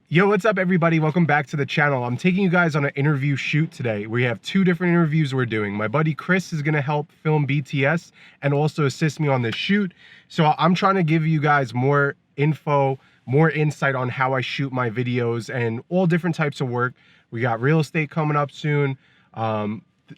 Yo, what's up everybody? Welcome back to the channel. I'm taking you guys on an interview shoot today. We have two different interviews we're doing. My buddy Chris is gonna help film BTS and also assist me on this shoot. So I'm trying to give you guys more info, more insight on how I shoot my videos and all different types of work. We got real estate coming up soon,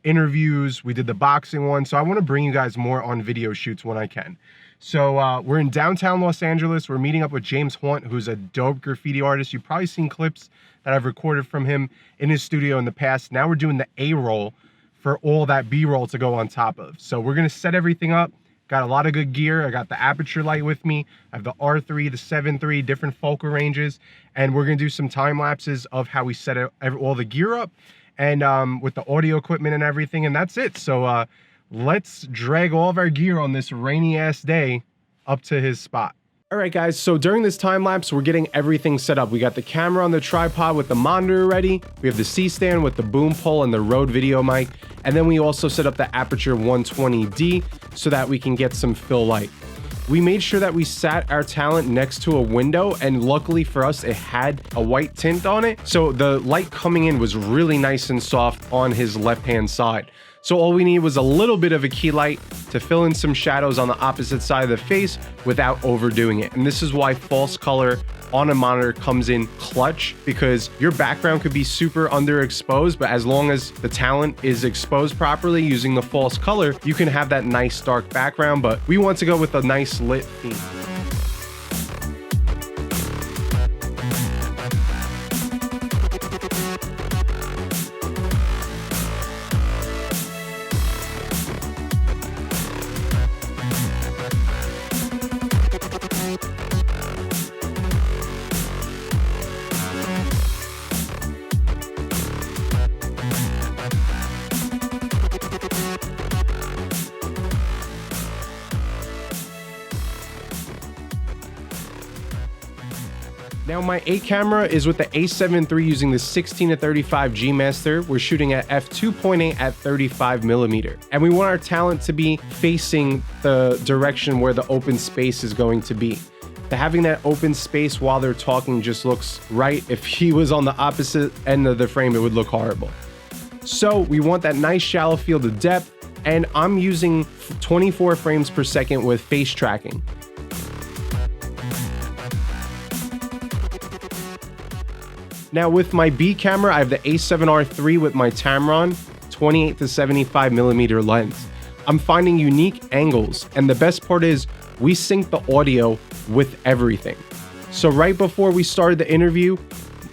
interviews, we did the boxing one. So I wanna bring you guys more on video shoots when I can. So we're in downtown Los Angeles. We're meeting up with James Hunt, who's a dope graffiti artist. You've probably seen clips that I've recorded from him in his studio in the past. Now we're doing the A-roll for all that B-roll to go on top of. So we're gonna set everything up. Got a lot of good gear. I got the aperture light with me. I have the R3, the 7iii, different focal ranges. And we're gonna do some time lapses of how we set all the gear up and with the audio equipment and everything. And that's it. So let's drag all of our gear on this rainy ass day up to his spot. All right guys, so during this time lapse, we're getting everything set up. We got the camera on the tripod with the monitor ready. We have the C-stand with the boom pole and the Rode video mic. And then we also set up the aperture 120D so that we can get some fill light. We made sure that we sat our talent next to a window, and luckily for us, it had a white tint on it. So the light coming in was really nice and soft on his left-hand side. So all we need was a little bit of a key light to fill in some shadows on the opposite side of the face without overdoing it. And this is why false color on a monitor comes in clutch, because your background could be super underexposed, but as long as the talent is exposed properly using the false color, you can have that nice dark background. But we want to go with a nice lit theme. Now my A camera is with the a7 III using the 16-35 G Master. We're shooting at f2.8 at 35mm. And we want our talent to be facing the direction where the open space is going to be. Having that open space while they're talking just looks right. If he was on the opposite end of the frame, it would look horrible. So we want that nice shallow field of depth, and I'm using 24 frames per second with face tracking. Now with my B camera, I have the a7R III with my Tamron 28-75mm lens. I'm finding unique angles, and the best part is we sync the audio with everything. So right before we started the interview,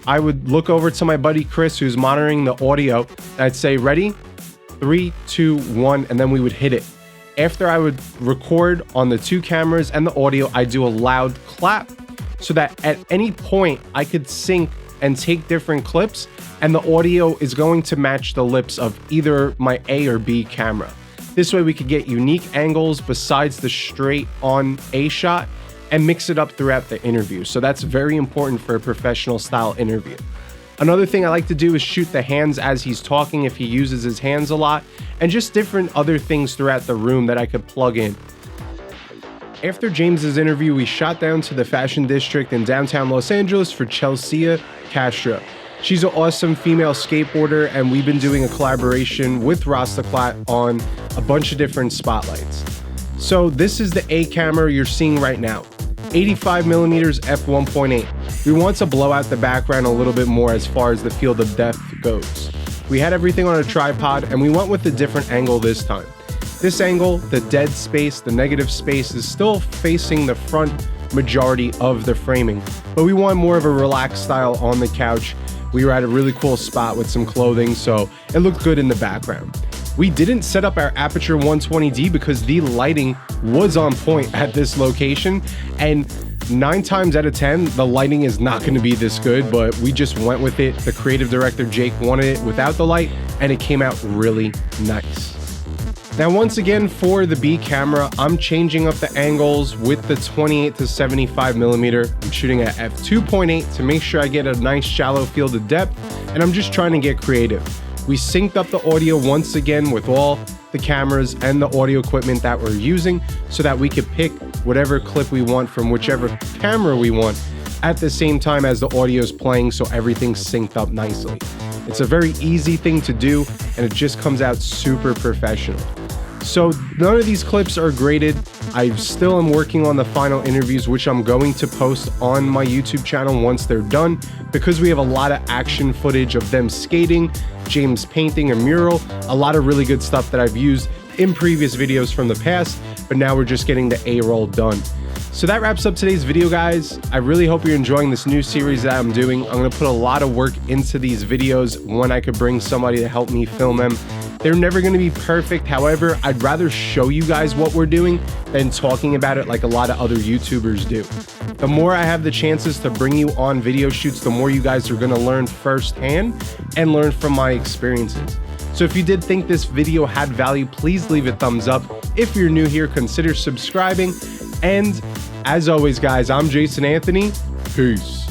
I would look over to my buddy Chris, who's monitoring the audio, and I'd say, ready? 3, 2, 1, and then we would hit it. After I would record on the two cameras and the audio, I do a loud clap so that at any point I could sync and take different clips, and the audio is going to match the lips of either my A or B camera. This way we could get unique angles besides the straight on A shot and mix it up throughout the interview. So that's very important for a professional style interview. Another thing I like to do is shoot the hands as he's talking if he uses his hands a lot, and just different other things throughout the room that I could plug in. After James's interview, we shot down to the fashion district in downtown Los Angeles for Chelsea Castro. She's an awesome female skateboarder, and we've been doing a collaboration with Rastaclat on a bunch of different spotlights. So this is the A camera you're seeing right now, 85mm f1.8. We want to blow out the background a little bit more as far as the field of depth goes. We had everything on a tripod, and we went with a different angle this time. This angle, the dead space, the negative space, is still facing the front majority of the framing, but we want more of a relaxed style on the couch. We were at a really cool spot with some clothing, so it looked good in the background. We didn't set up our aperture 120D because the lighting was on point at this location, and 9 times out of 10, the lighting is not going to be this good, but we just went with it. The creative director, Jake, wanted it without the light, and it came out really nice. Now, once again, for the B camera, I'm changing up the angles with the 28-75mm. I'm shooting at f2.8 to make sure I get a nice shallow field of depth, and I'm just trying to get creative. We synced up the audio once again with all the cameras and the audio equipment that we're using so that we could pick whatever clip we want from whichever camera we want at the same time as the audio is playing, so everything's synced up nicely. It's a very easy thing to do, and it just comes out super professional. So none of these clips are graded. I still am working on the final interviews, which I'm going to post on my YouTube channel once they're done, because we have a lot of action footage of them skating, James painting a mural, a lot of really good stuff that I've used in previous videos from the past, but now we're just getting the A-roll done. So that wraps up today's video, guys. I really hope you're enjoying this new series that I'm doing. I'm gonna put a lot of work into these videos when I could bring somebody to help me film them. They're never gonna be perfect. However, I'd rather show you guys what we're doing than talking about it like a lot of other YouTubers do. The more I have the chances to bring you on video shoots, the more you guys are gonna learn firsthand and learn from my experiences. So if you did think this video had value, please leave a thumbs up. If you're new here, consider subscribing. And as always, guys, I'm Jason Anthony. Peace.